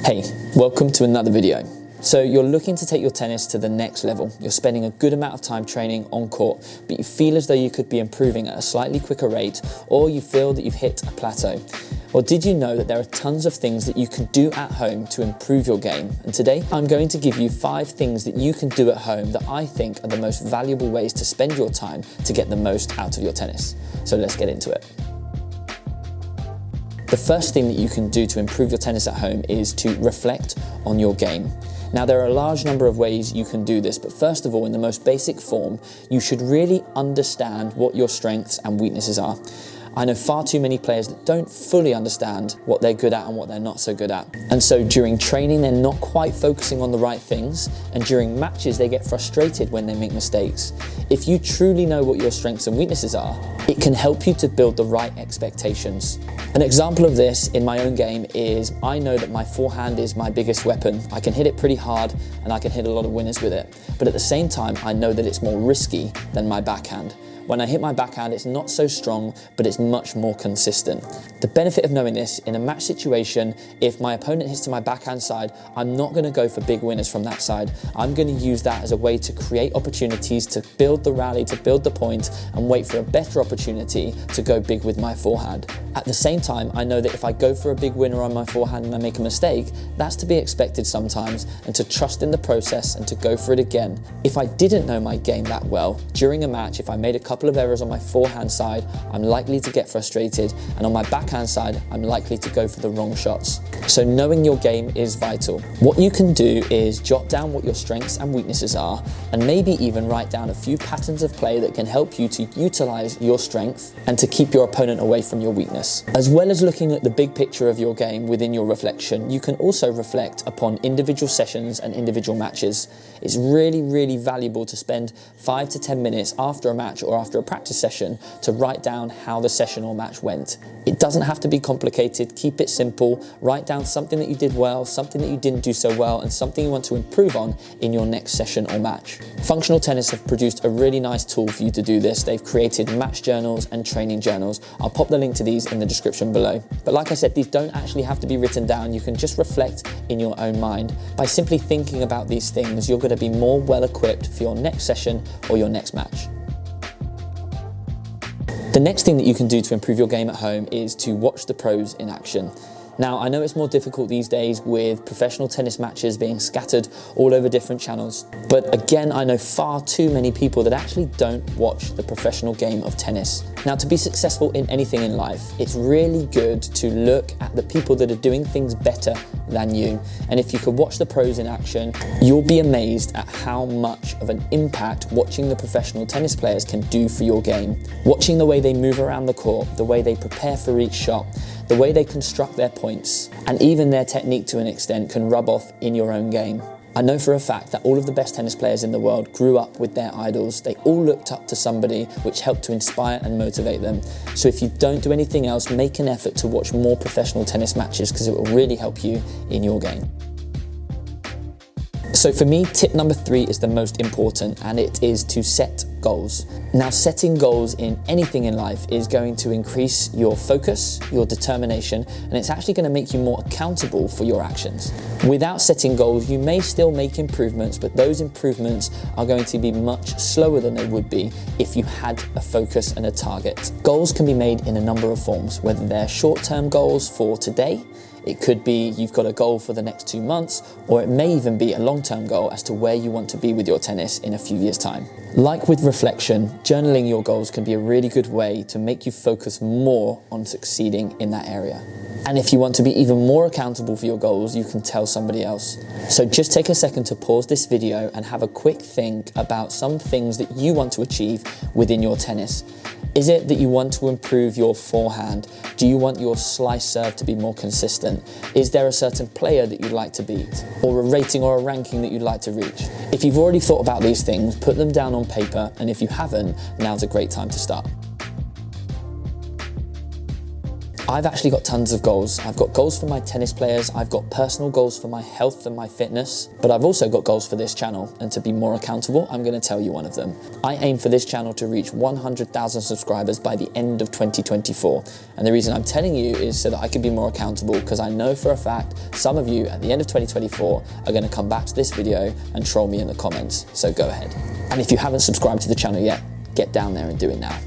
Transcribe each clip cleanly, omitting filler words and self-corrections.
Hey, welcome to another video. So you're looking to take your tennis to the next level. You're spending a good amount of time training on court, but you feel as though you could be improving at a slightly quicker rate, or you feel that you've hit a plateau. Well, did you know that there are tons of things that you can do at home to improve your game? And today I'm going to give you 5 things that you can do at home that I think are the most valuable ways to spend your time to get the most out of your tennis. So let's get into it. The first thing that you can do to improve your tennis at home is to reflect on your game. Now, there are a large number of ways you can do this, but first of all, in the most basic form, you should really understand what your strengths and weaknesses are. I know far too many players that don't fully understand what they're good at and what they're not so good at. And so during training, they're not quite focusing on the right things, and during matches, they get frustrated when they make mistakes. If you truly know what your strengths and weaknesses are, it can help you to build the right expectations. An example of this in my own game is I know that my forehand is my biggest weapon. I can hit it pretty hard and I can hit a lot of winners with it. But at the same time, I know that it's more risky than my backhand. When I hit my backhand, it's not so strong, but it's much more consistent. The benefit of knowing this, in a match situation, if my opponent hits to my backhand side, I'm not gonna go for big winners from that side. I'm gonna use that as a way to create opportunities, to build the rally, to build the point, and wait for a better opportunity to go big with my forehand. At the same time, I know that if I go for a big winner on my forehand and I make a mistake, that's to be expected sometimes, and to trust in the process and to go for it again. If I didn't know my game that well, during a match, if I made a couple of errors on my forehand side, I'm likely to get frustrated, and on my backhand side, I'm likely to go for the wrong shots. So knowing your game is vital. What you can do is jot down what your strengths and weaknesses are, and maybe even write down a few patterns of play that can help you to utilize your strength and to keep your opponent away from your weakness. As well as looking at the big picture of your game within your reflection, you can also reflect upon individual sessions and individual matches. It's really valuable to spend 5 to 10 minutes after a match or after a practice session to write down how the session or match went. It doesn't have to be complicated, keep it simple. Write down something that you did well, something that you didn't do so well, and something you want to improve on in your next session or match. Functional Tennis have produced a really nice tool for you to do this. They've created match journals and training journals. I'll pop the link to these in the description below. But like I said, these don't actually have to be written down. You can just reflect in your own mind. By simply thinking about these things, you're going to be more well equipped for your next session or your next match. The next thing that you can do to improve your game at home is to watch the pros in action. Now, I know it's more difficult these days with professional tennis matches being scattered all over different channels, but again, I know far too many people that actually don't watch the professional game of tennis. Now, to be successful in anything in life, it's really good to look at the people that are doing things better than you. And if you could watch the pros in action, you'll be amazed at how much of an impact watching the professional tennis players can do for your game. Watching the way they move around the court, the way they prepare for each shot, the way they construct their points, and even their technique to an extent can rub off in your own game. I know for a fact that all of the best tennis players in the world grew up with their idols. They all looked up to somebody which helped to inspire and motivate them. So if you don't do anything else, make an effort to watch more professional tennis matches because it will really help you in your game. So for me, tip number 3 is the most important, and it is to set goals. Now, setting goals in anything in life is going to increase your focus, your determination, and it's actually going to make you more accountable for your actions. Without setting goals, you may still make improvements, but those improvements are going to be much slower than they would be if you had a focus and a target. Goals can be made in a number of forms, whether they're short-term goals for today. It could be you've got a goal for the next 2 months, or it may even be a long-term goal as to where you want to be with your tennis in a few years' time. Like with reflection, journaling your goals can be a really good way to make you focus more on succeeding in that area. And if you want to be even more accountable for your goals, you can tell somebody else. So just take a second to pause this video and have a quick think about some things that you want to achieve within your tennis. Is it that you want to improve your forehand? Do you want your slice serve to be more consistent? Is there a certain player that you'd like to beat? Or a rating or a ranking that you'd like to reach? If you've already thought about these things, put them down on paper, and if you haven't, now's a great time to start. I've actually got tons of goals. I've got goals for my tennis players, I've got personal goals for my health and my fitness, but I've also got goals for this channel, and to be more accountable, I'm going to tell you one of them. I aim for this channel to reach 100,000 subscribers by the end of 2024, and the reason I'm telling you is so that I can be more accountable, because I know for a fact some of you at the end of 2024 are going to come back to this video and troll me in the comments, so go ahead. And if you haven't subscribed to the channel yet, get down there and do it now.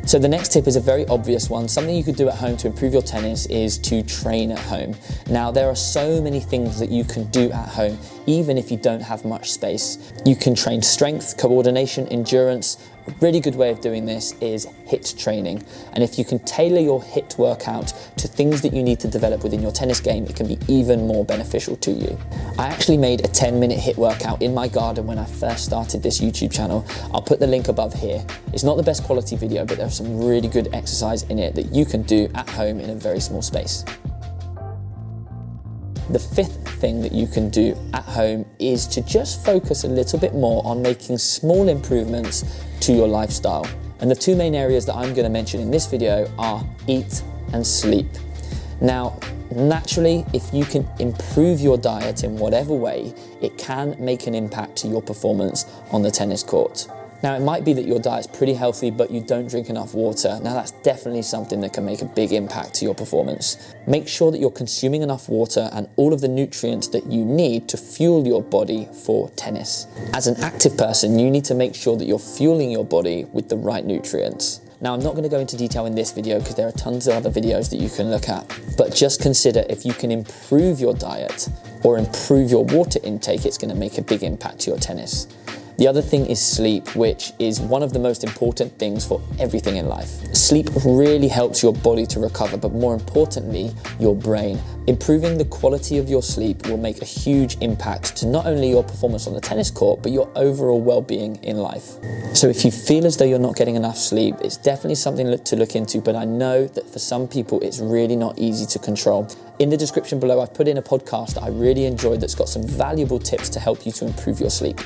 So the next tip is a very obvious one. Something you could do at home to improve your tennis is to train at home. Now, there are so many things that you can do at home, even if you don't have much space. You can train strength, coordination, endurance. A really good way of doing this is HIIT training. And if you can tailor your HIIT workout to things that you need to develop within your tennis game, it can be even more beneficial to you. I actually made a 10-minute HIIT workout in my garden when I first started this YouTube channel. I'll put the link above here. It's not the best quality video, but there's some really good exercise in it that you can do at home in a very small space. The fifth thing that you can do at home is to just focus a little bit more on making small improvements to your lifestyle. And the two main areas that I'm going to mention in this video are eat and sleep. Now, naturally, if you can improve your diet in whatever way, it can make an impact to your performance on the tennis court. Now, it might be that your diet's pretty healthy, but you don't drink enough water. Now, that's definitely something that can make a big impact to your performance. Make sure that you're consuming enough water and all of the nutrients that you need to fuel your body for tennis. As an active person, you need to make sure that you're fueling your body with the right nutrients. Now, I'm not going to go into detail in this video because there are tons of other videos that you can look at, but just consider if you can improve your diet or improve your water intake, it's going to make a big impact to your tennis. The other thing is sleep, which is one of the most important things for everything in life. Sleep really helps your body to recover, but more importantly, your brain. Improving the quality of your sleep will make a huge impact to not only your performance on the tennis court, but your overall well-being in life. So if you feel as though you're not getting enough sleep, it's definitely something to look into, but I know that for some people, it's really not easy to control. In the description below, I've put in a podcast that I really enjoyed that's got some valuable tips to help you to improve your sleep.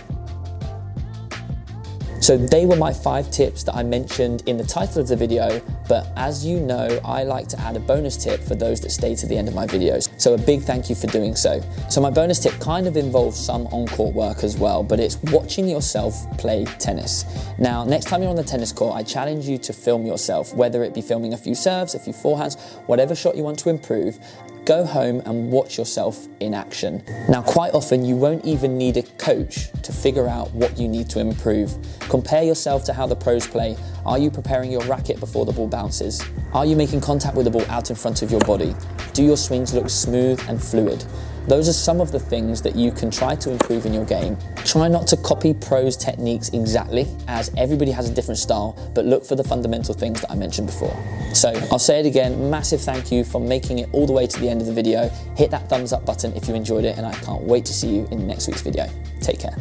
So they were my 5 tips that I mentioned in the title of the video, but as you know, I like to add a bonus tip for those that stay to the end of my videos. So a big thank you for doing so. So my bonus tip kind of involves some on-court work as well, but it's watching yourself play tennis. Now, next time you're on the tennis court, I challenge you to film yourself, whether it be filming a few serves, a few forehands, whatever shot you want to improve. Go home and watch yourself in action. Now, quite often you won't even need a coach to figure out what you need to improve. Compare yourself to how the pros play. Are you preparing your racket before the ball bounces? Are you making contact with the ball out in front of your body? Do your swings look smooth and fluid? Those are some of the things that you can try to improve in your game. Try not to copy pros' techniques exactly, as everybody has a different style, but look for the fundamental things that I mentioned before. So I'll say it again, massive thank you for making it all the way to the end of the video. Hit that thumbs up button if you enjoyed it, and I can't wait to see you in next week's video. Take care.